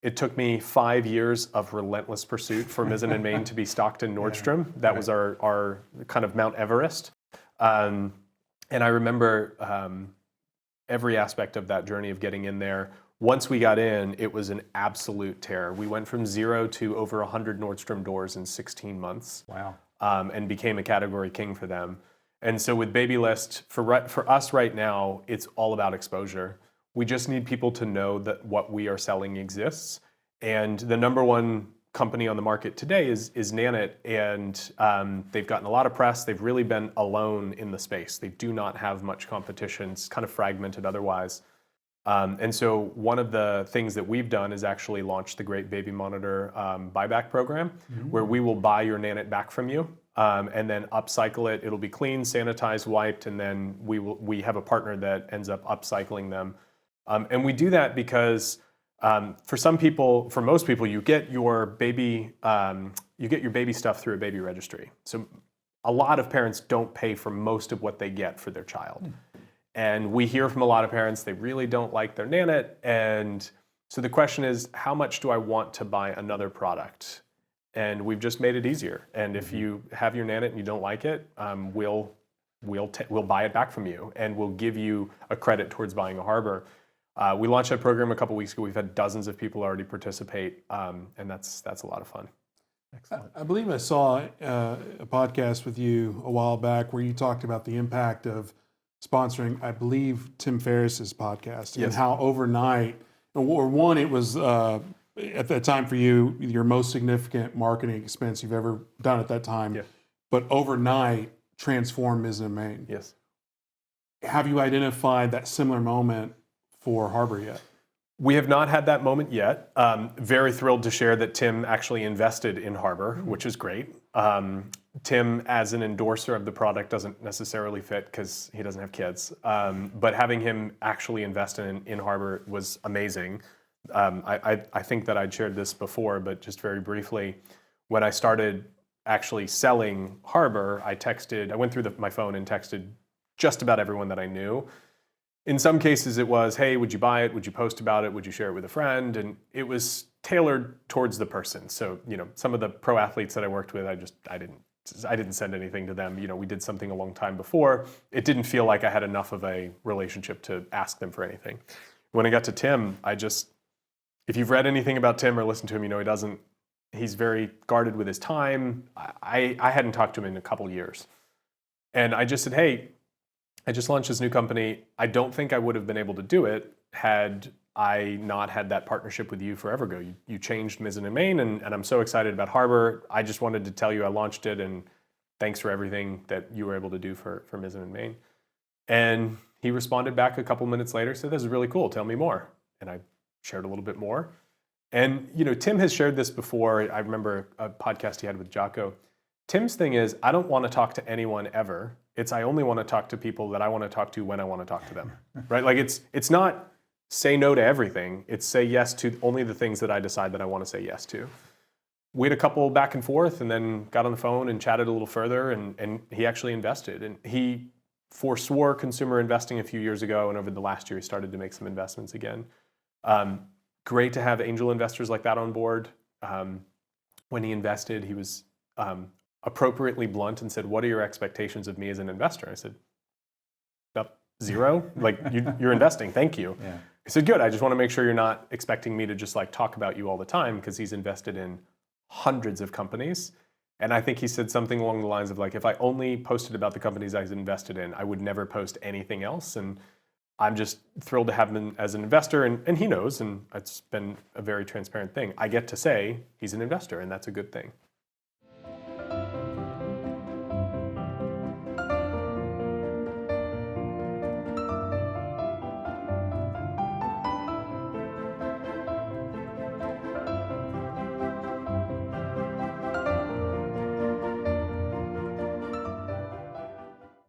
It took me 5 years of relentless pursuit for Mizzen+Main to be stocked in Nordstrom. That was our kind of Mount Everest. And I remember every aspect of that journey of getting in there. Once we got in, it was an absolute tear. We went from 0 to over 100 Nordstrom doors in 16 months. Wow. And became a category king for them. And so with Babylist, for us right now, it's all about exposure. We just need people to know that what we are selling exists. And the number one company on the market today is Nanit, and they've gotten a lot of press. They've really been alone in the space. They do not have much competition. It's kind of fragmented otherwise. And so one of the things that we've done is actually launch the Great Baby Monitor buyback program, where we will buy your Nanit back from you and then upcycle it. It'll be clean, sanitized, wiped, and then we have a partner that ends up upcycling them. And we do that because for most people, you get your baby stuff through a baby registry. So a lot of parents don't pay for most of what they get for their child. And we hear from a lot of parents, they really don't like their Nanit. And so the question is, how much do I want to buy another product? And we've just made it easier. And if you have your Nanit and you don't like it, we'll buy it back from you, and we'll give you a credit towards buying a Harper. We launched that program a couple weeks ago. We've had dozens of people already participate, and that's a lot of fun. Excellent. I believe I saw a podcast with you a while back where you talked about the impact of sponsoring, I believe, Tim Ferriss's podcast, and how overnight, or one, it was at that time for you, your most significant marketing expense you've ever done at that time, but overnight transformed Mizzen+Main. Yes. Have you identified that similar moment for Harper yet? We have not had that moment yet. Very thrilled to share that Tim actually invested in Harper, which is great. Tim, as an endorser of the product, doesn't necessarily fit because he doesn't have kids. But having him actually invest in Harper was amazing. I think that I'd shared this before, but just very briefly, when I started actually selling Harper, I went through my phone and texted just about everyone that I knew. In some cases it was, hey, would you buy it? Would you post about it? Would you share it with a friend? And it was tailored towards the person. So, some of the pro athletes that I worked with, I didn't send anything to them. We did something a long time before. It didn't feel like I had enough of a relationship to ask them for anything. When I got to Tim, if you've read anything about Tim or listened to him, he's very guarded with his time. I hadn't talked to him in a couple years. And I just said, hey, I just launched this new company. I don't think I would have been able to do it had I not had that partnership with you forever ago. You changed Mizzen+Main, and I'm so excited about Harper. I just wanted to tell you I launched it, and thanks for everything that you were able to do for Mizzen+Main. And he responded back a couple minutes later, said, this is really cool, tell me more. And I shared a little bit more. And Tim has shared this before. I remember a podcast he had with Jocko. Tim's thing is, I don't want to talk to anyone ever. I only want to talk to people that I want to talk to when I want to talk to them, right? Like it's not say no to everything. It's say yes to only the things that I decide that I want to say yes to. We had a couple back and forth, and then got on the phone and chatted a little further, and he actually invested. And he forswore consumer investing a few years ago, and over the last year he started to make some investments again. Great to have angel investors like that on board. When he invested, he was appropriately blunt and said, what are your expectations of me as an investor? I said, about zero. Like, you're investing, thank you. Yeah. He said, good, I just want to make sure you're not expecting me to just talk about you all the time, because he's invested in hundreds of companies. And I think he said something along the lines of if I only posted about the companies I was invested in, I would never post anything else. And I'm just thrilled to have him as an investor, and he knows, and it's been a very transparent thing. I get to say he's an investor, and that's a good thing.